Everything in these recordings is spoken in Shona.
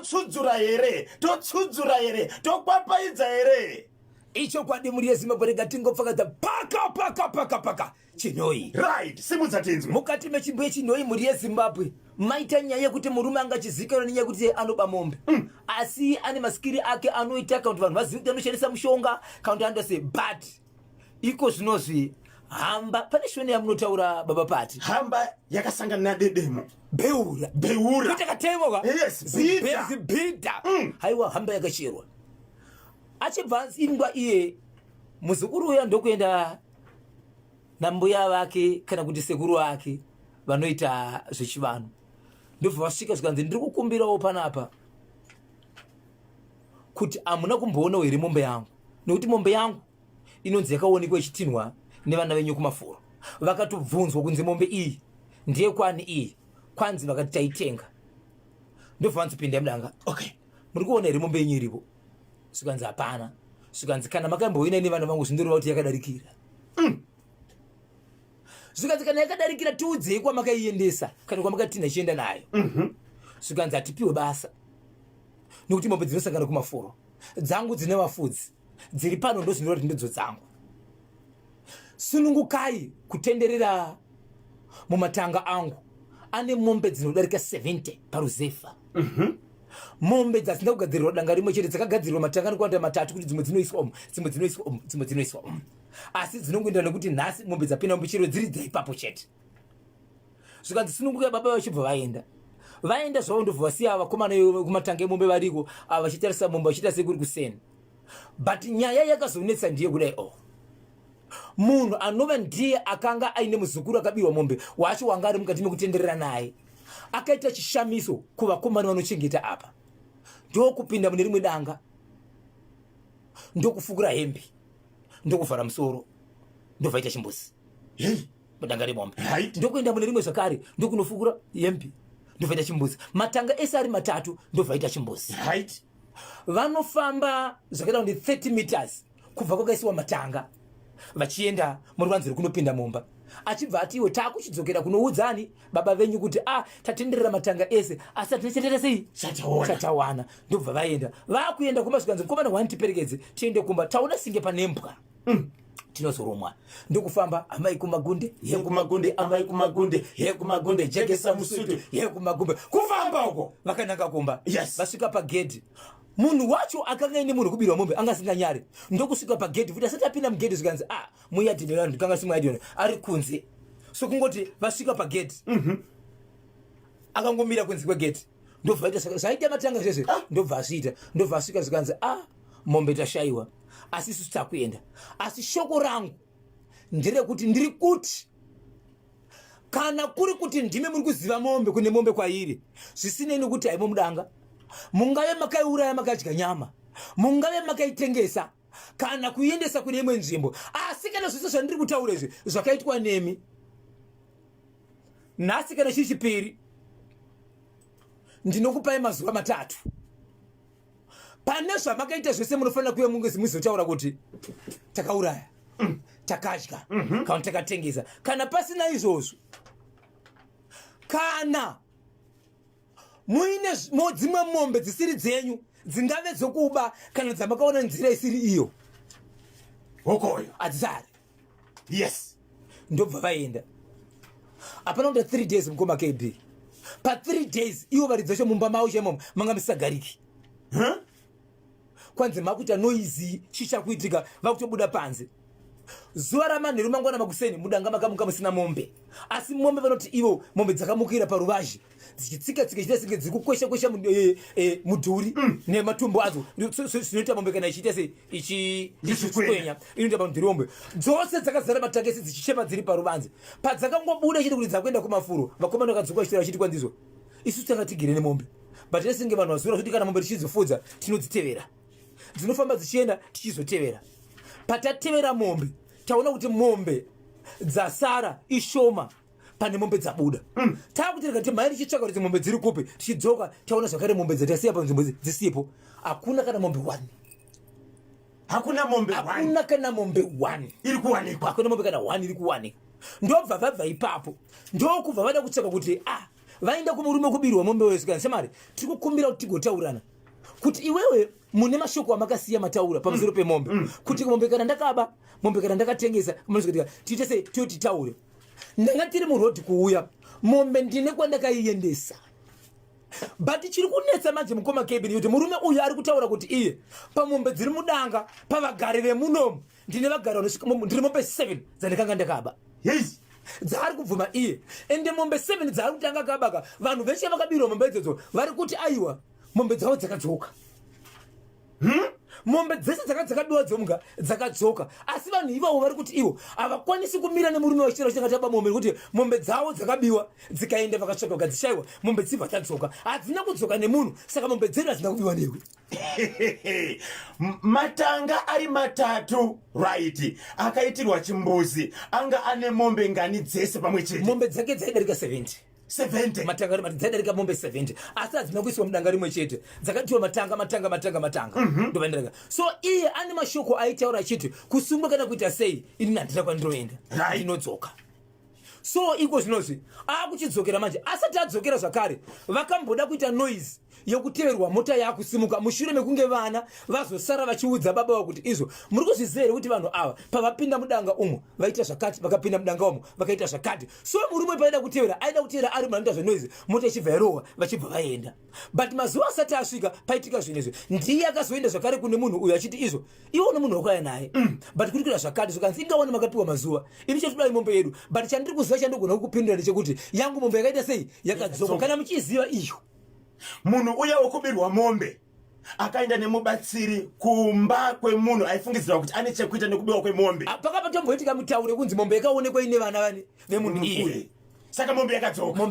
totsudzura here tokwapaidza here. Icho kwadi muri yeZimbabwe rega tingopfakadza paka Chinhoyi. Right, simudza tinzwe. Mukati mechimbo yeChinhoyi muri yeZimbabwe maita nyaya yekuti murume angachizikanwa nenyaya yekuti anoba mombe. Asi ane maskiri ake anoita kuti vanhu vazive kuti anoshandisa mushonga kana kuti andose but iko zvinozvi hamba pane shoni yamunotaura baba Pati. Hamba yakasangana nadedemo. Beura. Kuti akatemoka? Yes, zibhidha. Haiwa hamba yakachirwa. Achibva ingwa iye muzukuru uya ndokuenda nambuya vake kana kuti sekuru wake vanoita zvechivanhu. Ndobva vasvika zvikanzi ndiri kukumbirawo panapa kuti amuna kumboonawo here mombe yangu, nekuti mombe yangu inonzi yakaonekwa ichitinhwa nevana venyu kumafuro. Vakatobvunzwa kunzi mombe iyi ndiye kwani iyi, kwanzi vakati taitenga. Ndobva vanzopinda mudanga, okay, muri kuona here mombe yenyu iripo? Zvikanzi hapana. Zvikanzi kana makamboina nevana vangu zvindoreva kuti yakadarikira. Zvikanzi kana yakadarikira tiudzei kwamakaiendesa kana kwamakatinha ichienda nayo. Zvikanzi hatipiwe basa nokuti mombe dzinosangana kumafuro dzangu dzine vafudzi dziri pano ndo zvinoreva kuti ndidzo dzangu. Sunungukai kutenderera mumatanga angu ane mombe dzinodarika 70 paruzefa. Mombe dzasina kugadzirirwa danga rimwe chete, dzakagadzirirwa matanga anokuwanda matatu kuti dzimwe dzinoiswa dzimwe dzinoiswa asi dzinongoenda nekuti nhasi mombe dzapinda muchiro dziri dzaipapo chete. Zvikanzi sunungukai baba vachibva vaenda zvavo ndobva vasiya vakomana kumatanga emombe variko ava vachitarisa mombe vachiita sekuri kuseni. But nyaya yakazonetsa ndiye kudai munhu anova ndiye akanga aine muzukuru akabirwa mombe wacho wanga ari mukati mekutenderera naye akaita chishamiso kuvakomana vanochengeta apa. Ndokupinda mune rimwe danga, ndokufukura hembe, ndokuvhara musoro, ndobvaita chimbuzi mudanga remombe. Ndokuenda mune rimwe zvakare, ndokunofukura hembe, ndobvaita chimbuzi. Matanga ese ari matatu ndobvaita chimbuzi. Vanofamba zvakaita kuti 30 meters kubva kwakaisiwa matanga vachienda muruvanze rwunopinda mumba. Achibva ati iwe takuchidzokera kunoudzani baba venyu kuti tatenderera matanga ese asi atinochetera sei chatawana. Ndobva vaenda vakuenda kumba zvikanzi mukomana wanitiperekedze tiende kumba taona singe panembwa tinozoromwa. Ndokufamba amai kumagunde yekumagunde amai kumagunde yekumagunde jekesa musutu yekumagumbe kufamba uko vakanaka kumba. Vasvika pagedhi munhu wacho akanga ine munhu kubirwa mombe angasinganyari. Ndokusvika pagedhi futi asati apinda mugedhi zvikanzi muyadhinira ndikanga simwayadhina ari kunze. So kungoti vasvika pagedhi akangomira kunze kwegedhi ndobva aita zvaita matanga zvese ndobva asvita ndobva asvika zvikanzi mombe tashayiwa asi isusu takuenda. Asi shoko rangu nderekuti ndiri kuti kana kuri kuti ndime muri kuziva mombe kune mombe kwairi zvisinei nekuti haimo mudanga mungave makaiuraya makadya nyama, mungave makaitengesa kana kuiendesa kune imwe nzvimbo, asi kana zvose zvandiri kutaura izvi zvakaitwa nemi nhasi kana chiri chipiri ndinokupai mazuva 3 pane zvamakaita zvese munofanira kuuya muzotaura kuti takauraya takadya kana takatengesa. Kana pasina izvozvo, kana muine dzimwe mombe dzisiri dzenyu dzingave dzokuba kana dzamakaona nzira isiri iyo hokoyo adzari ndobva vaenda. Hapana kuti 3 days mukoma KB pa 3 days ivo varidza chomumba mavo chemomo manga musisagariki. Kwanzi makuita noizi chichakuitika vakutobuda panze. Zuva ramanheru mangwana makuseni mudanga makamuka musina mombe, asi mombe vanoti ivo mombe dzakamukira paruvazhe dzichitsika-tsika ichita senge dziri kukwesha mudhuri nematumbo adzo zvinoita mombe kana ichiita se ichikwenya inoita pamudhuri wombe dzose dzakazara matakesi dzichichema dziri paruvanze. Padzakangobuda ichiti kuti dzakuenda kumafuro vakomana vakadzoka vachitaura vachiti kwandizo isusu takatigere nemombe but esenge vanhu vazura kuti kana mombe tichizofudza tinodzitevera, dzinofamba dzichienda tichizotevera. Patatevera mombe taona kuti mombe dzasara ishoma pane mombe dzabuda. Takutirika kuti mai tichitsvaka kuti mombe dziri kupi tichidzoka taona zvakare mombe dzatasiya panzvimbo dzisipo. Hakuna kana mombe 1. Hakuna mombe 1. Hakuna kana mombe 1 iri kuwanikwa. Hakuna mombe kana 1 iri kuwanika. Ndobva vabva ipapo ndokubva vada kutsvaka kuti vaenda kumurume kubirwa mombe wesikana shamari tikukumbira kuti tigotaurana kuti iwewe mune mashoko amakasiya mataura pamusoro pemombe kuti mombe kana ndakaba mombe kana ndakatengesa munozoti tiite sei titaure ndanga tiri muroad kuuya mombe ndine kwandakaiendesa but chiri kunetsa manje mukoma cabin kuti murume uyu ari kutaura kuti iye pamombe dziri mudanga pavagari vemunomu ndine vagari ndiri mombe 7 dzandikanga ndakaba yes dzari kubvuma iye ende mombe 7 dzari kutanga kabaka vanhu veshe vakabirwa mombe idzodzo vari kuti aiwa mombe dzavo dzakadzoka mombe dzese dzakabiwa dzomga dzakadzoka asi vanhu ivavo vari kuti ivo havakwanisi kumira nemurume wachitero changataba mombe kuti mombe dzavo dzakabiwa dzikaenda vakatsvaka vakadzishayiwa mombe dzibva dzadzoka hadzina kudzoka nemunhu saka mombe dzedu hadzina kubiwa newe matanga ari matatu right akaitirwa chimbuzi anga ane mombe ngani dzese pamwe chete mombe dzake dzaidarika 70 matanga ari dzaidarika mombe 70 asi hadzina kuiswa mudanga rimwe chete dzakatiwa matanga ndovandiraka so iye ane mashoko aitaura achiti kusungwa kana kuita sei ini handina kwandinoenda ndinodzoka so iko zvinozvi akuchidzokera manje asati adzokera zvakare vakamboda kuita noise yokuteverwa mota yakusimuka mushure mekunge vana vazosara vachiudza baba vavo kuti izvo muri kuzviziva here kuti vanhu ava pavapinda mudanga umo vaita zvakati vakapinda mudanga umo vakaita zvakati so murume paida kutevera aida kutevera ari manoita zvenoizi mota ichibva yarohwa vachibva vaenda but mazuva asati asvika paitika zvinezvi ndiye akazoenda zvakare kune munhu uyu achiti izvo iwo nemunhu wakauya naye but kuri kuita zvakati zvokanzi ingaone makapiwa mazuva ini chetudai mombe yedu but chandiri kuziva chandigona kukupindura ndechekuti yangu mombe yakaita sei yakadzoka kana muchiziva iyo munhu uya wokubirwa mombe akaenda nemubatsiri kumba kwemunhu aifungidzirwa kuti ane chekuita nekubiwa kwemombe pakapatomboitika mutaure kunzi mombe yakaonekwa ine vana vane vemunhu iye saka mombe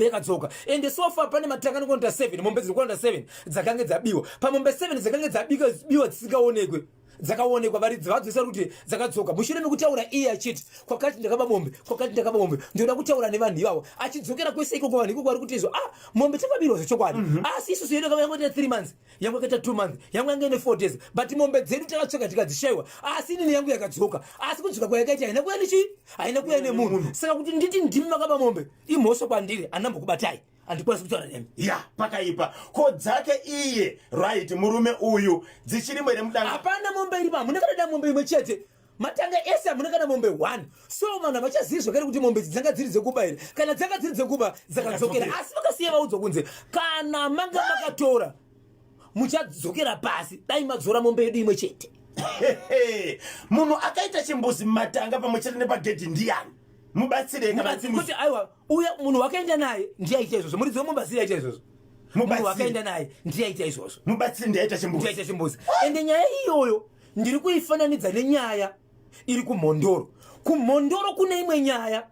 yakadzoka ende sofa pane matanga nokonda 7 mombe dziri kuonda 7 dzakange dzabiwa pamombe 7 dzakange dzabiwa dzisingaonekwe dzakaonekwa vadzosari kuti dzakadzoka mushure mekutaura iye achiti kwakati ndakaba mombe ndinoda kutaura nevanhu ivavo achidzokera kwese ikoko vanhu ikoko vari kuti izvo mombe takabirwa zvechokwadi asi isusu yedu yangoita 3 months yangu yakaita 2 months yangu yanga ine 4 days but mombe dzedu takatsvaka tikadzishayiwa asi inini yangu yakadzoka asi kudzoka kwayakaita haina kuya nechi haina kuya nemunhu saka kuti nditi ndimi makaba mombe imhosva kwandiri andambokubatai andikwanisi kutaura nemi ya pakaipa ko dzake iye right murume uyu dzichiri mwere mudanga hapana mombe iripa munakada mombe imwe chete matanga ese amunakana mombe 1 so vanhu havachazivi zvakare kuti mombe idzi dzanga dziri dzekubayira kana dzanga dziri dzekuba dzakadzokera asi vakasiya vaudzwa kunze kana manga makatora muchadzokera pasi dai madzora mombe yedu imwe chete munhu akaita chimbuzi matanga pamwe chete nepagedhi ndiani mubatsire kuti aiwa uya munhu wakaenda naye ndiye aita izvozvo muri dzomwe mubatsiri aita izvozvo munhu wakaenda naye ndiye aita izvozvo mubatsiri ndiye aita chimbuzi ende nyaya iyoyo ndiri kuifananidza nenyaya iri kumhondoro kune imwe nyaya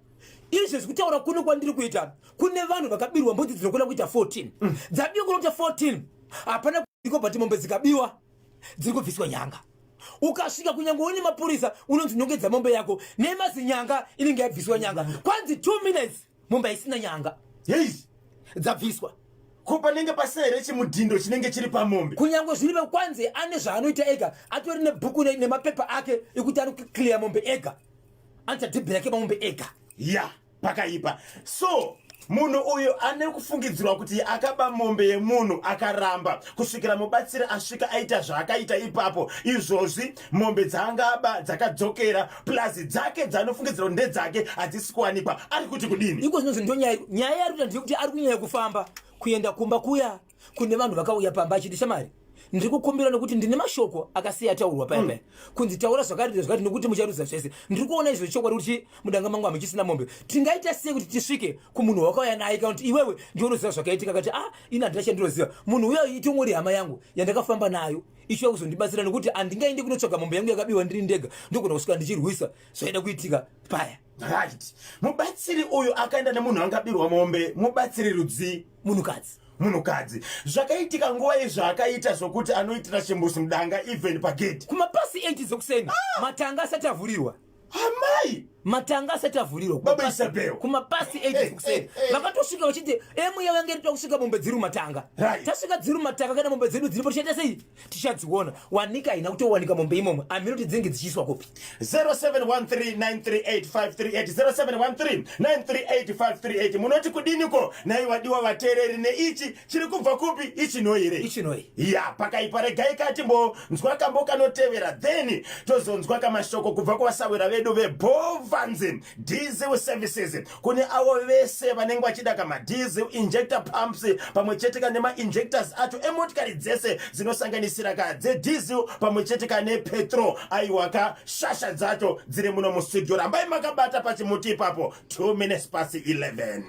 izvo zvekutaura kuno kwandiri kuita kune vanhu vakabirwa mbudzi dzinokona kuita 14 dzabiwa kunokuita 14 hapana kuiko bati mombe dzikabiwa dziri kubviswa nyanga ukasvika kunyange une mapurisa unonzi nongedza mombe yako nemazinyanga inenge yabviswa nyanga kwanzi 2 minutes mombe haisina nyanga yes dzabviswa ko panenge pasere chimudhindo chinenge chiri pamombe kunyange zvirive kwanzi ane zvaanoita ega atori nebhuku nemapepa ake ekuti anoclear mombe ega anotadhibhira ke mamombe ega ya pakaipa so munhu uyu ane kufungidzirwa kuti akaba mombe yemunhu akaramba kusvikira mubatsiri asvika aita zvaakaita ipapo izvozvi mombe dzaangaba dzakadzokera plus dzake dzanofungidzirwa ndedzake hadzisi kuwanikwa ari kuti kudini iko zvinozvi ndo nyaya yari kuita ndeyekuti ari kunyanya kufamba kuenda kumba kuya kune vanhu vakauya pamba achiti shamari ndiri kukumbira nekuti ndine mashoko akasiya taurwa paya kunzi taura zvakati zvakati nekuti mucharudza zvese ndiri kuona izvo chokwadi kuti mudanga mangu hamuchisina mombe tingaita sei kuti tisvike kumunhu wakauya naye kana kuti iwewe ndionoziva zvakaitika kati ini handina chandinoziva munhu uyo itomuri hama yangu yandakafamba nayo ichiva kuzondibatsira nekuti handingaindi kunotsvaga mombe yangu yakabiwa ndiri ndega ndogona kusvika ndichirwisa zvaida kuitika paya right mubatsiri uyu akaenda nemunhu angabirwa mombe mubatsiri rudzi munhukadzi zvakaitika nguva izvaakaita zvokuti anoitira chimbuzi mudanga even pagedhi kumapasi 8 dzokuseni matanga asati avhurirwa amai matanga asati avhurirwa Baba Isabel. kumapasi 8 kuseri vakatosvika vachiti emweya vange tita kusvika mombe dziri mumatanga Right. tasvika dziri mumatanga kana mombe dzedu dziripo tichaita sei tichadziona wanika haina kutowanika mombe imomo amiri kuti dzinenge dzichiiswa kupi 0713938538 0713938538 munoti kudiniko nai wadiwa vateereri neichi chiri kubva kupi ichinoire Chinhoyi. ya pakaipa regai katimbonzwa kambo kanotevera then tozonzwa kamashoko kubva kuvasawira vedu vebhovanzi diesel services kune avo vese vanenge vachida kamadiesel injector pumps pamwe chete nemainjectors acho emotikari dzese dzinosanganisira kadzediesel pamwe chete nepetrol aiwaka shasha dzacho dziri muno mustudio rambai makabata pachimuti ipapo 2 minutes past 11